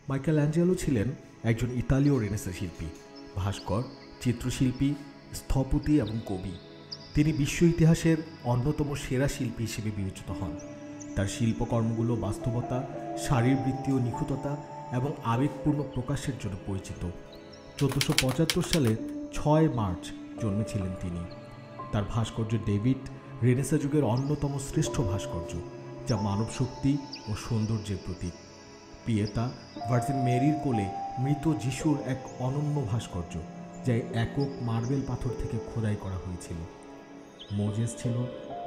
Michael ছিলেন একজন ইতালীয় রেনেসাঁ শিল্পী, ভাস্কর, চিত্রশিল্পী, স্থপতি এবং কবি। তিনি বিশ্ব ইতিহাসের অন্যতম সেরা শিল্পী হিসেবে বিবেচিত হন। তার শিল্পকর্মগুলো বাস্তবতা, শারীরবৃত্তীয় নিখুঁততা এবং আবেগপূর্ণ প্রকাশের জন্য পরিচিত। 1475 সালে 6 মার্চ জন্মেছিলেন তিনি। তার ভাস্কর্য ডেভিড রেনেসাঁ যুগের অন্যতম শ্রেষ্ঠ ভাস্কর্য, যা মানব শক্তি ও সৌন্দর্যের প্রতীক। পিয়েতা ভার্জিন মেরির কোলে মৃত যিশুর এক অনন্য ভাস্কর্য, যা একক মার্বেল পাথর থেকে খোদাই করা হয়েছিল। মোজেস ছিল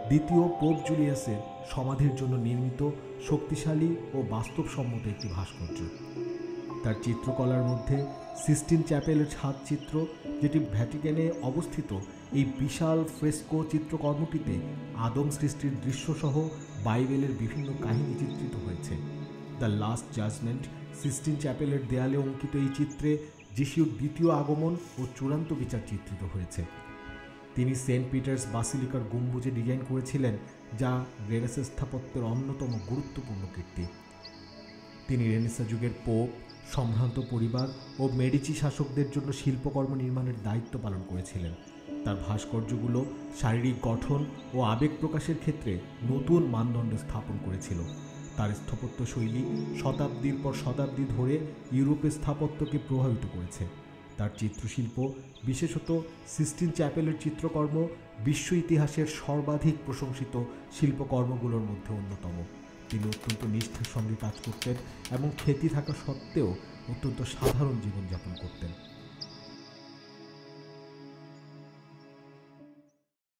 দ্বিতীয় পোপ জুলিয়াসের সমাধির জন্য নির্মিত শক্তিশালী ও বাস্তবসম্মত একটি ভাস্কর্য। তার চিত্রকলার মধ্যে সিস্টিন চ্যাপেলের ছাদ চিত্র, যেটি ভ্যাটিকানে অবস্থিত, এই বিশাল ফ্রেস্কো চিত্রকর্মটিতে আদম সৃষ্টির দৃশ্যসহ বাইবেলের বিভিন্ন কাহিনী চিত্রিত হয়েছে। দ্য লাস্ট জাজমেন্ট সিস্টিন চ্যাপেলের দেয়ালে অঙ্কিত এই চিত্রে যিশুর দ্বিতীয় আগমন ও চূড়ান্ত বিচার চিত্রিত হয়েছে। তিনি সেন্ট পিটার্স বাসিলিকার গম্বুজে ডিজাইন করেছিলেন, যা রেনেসাঁ স্থাপত্যের অন্যতম গুরুত্বপূর্ণ কীর্তি। তিনি রেনেসাঁ যুগের পোপ, সম্ভ্রান্ত পরিবার ও মেডিচি শাসকদের জন্য শিল্পকর্ম নির্মাণের দায়িত্ব পালন করেছিলেন। তার ভাস্কর্যগুলো শারীরিক গঠন ও আবেগ প্রকাশের ক্ষেত্রে নতুন মানদণ্ড স্থাপন করেছিল। তার স্থাপত্য শৈলী শতাব্দীর পর শতাব্দী ধরে ইউরোপের স্থাপত্যকে প্রভাবিত করেছে। তার চিত্রশিল্প, বিশেষত সিস্টিন চ্যাপেলের চিত্রকর্ম, বিশ্ব ইতিহাসের সর্বাধিক প্রশংসিত শিল্পকর্মগুলোর মধ্যে অন্যতম। তিনি অত্যন্ত নিষ্ঠার সঙ্গে কাজ করতেন এবং খ্যাতি থাকা সত্ত্বেও অত্যন্ত সাধারণ জীবনযাপন করতেন।